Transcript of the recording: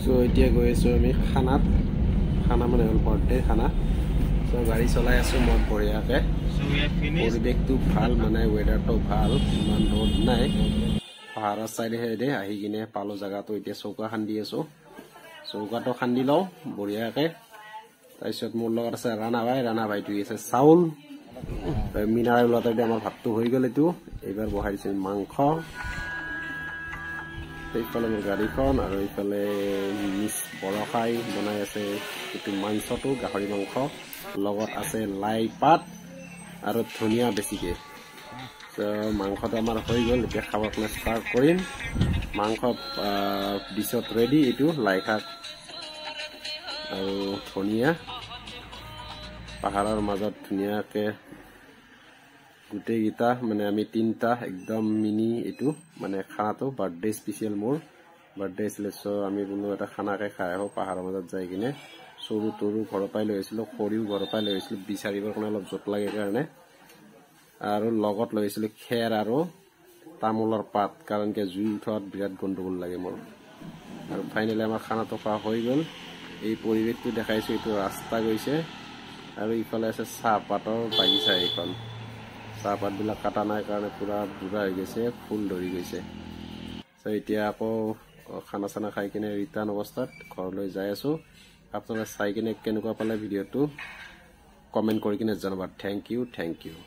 so এতিয়া গৈ আছো আমি খানাত খানা মানে হল বাৰ্থডে খানা সো গাড়ী চলাই আছো মই বঢ়িয়াকে পৰিৱেশটো ভাল মানে ওয়েদাৰটো ভাল ইমান ৰ'দ নাই পাহাৰৰ চাইডে হেডে আহি কিনে পালো জায়গাটো এতিয়া চৌকা খান্দি আছো চৌকাটো খান্দি লওঁ বঢ়িয়াকে তাৰপিছত মোৰ লগত আছে ৰাণা ভাই ধুই আছে চাউল মিনাৰে ওলাতে আমাৰ ভাতটো হৈ গ'ল এইটো এইবাৰ বহাই দিছো মাংস এইফালে মোৰ গাড়ীখন আৰু এইফালে মিছ বৰখাই বনাই আছে এইটো মাংসটো গাহৰি মাংস লগত আছে লাই পাত আৰু ধনিয়া বেছিকে মাংসটো আমাৰ হৈ গ'ল এতিয়া খাব কাৰণে ষ্টাৰ্ট কৰিম মাংস ডিছত ৰেডি এইটো লাই শাক আৰু ধনিয়া পাহাৰৰ মাজত ধুনীয়াকে গোটেইকেইটা মানে আমি তিনিটা একদম মিনি এইটো মানে খানাটো বাৰ্থডে স্পেচিয়েল মোৰ বাৰ্থডে আছিলে চ' আমি বোলো এটা খানাকে খাই আহোঁ পাহাৰৰ মাজত যাই কিনে চৰু তৰু ঘৰৰ পৰাই লৈ আহিছিলোঁ খৰিও ঘৰৰ পৰাই লৈ আহিছিলোঁ বিচাৰিবৰ কাৰণে অলপ জোত লাগে কাৰণে আৰু লগত লৈ আহিছিলোঁ খেৰ আৰু তামোলৰ পাত কাৰণ কি জুই উঠোৱাত বিৰাট গণ্ডগোল লাগে মোৰ আৰু ফাইনেলি আমাৰ খানাটো খোৱা হৈ গ'ল এই পৰিৱেশটো দেখাইছোঁ এইটো ৰাস্তা গৈছে আৰু ইফালে আছে চাহপাতৰ বাগিচা এইখন চাহপাতবিলাক কাটা নাই কাৰণে পুৰা বুঢ়া হৈ গৈছে ফুল ধৰি গৈছে চ' এতিয়া আকৌ খানা চানা খাই কিনে ৰিটাৰ্ণ অৱস্থাত ঘৰলৈ যাই আছো আপোনালোকে চাই কিনে কেনেকুৱা পালে ভিডিঅ'টো কমেণ্ট কৰি কিনে জনাবা থেংক ইউ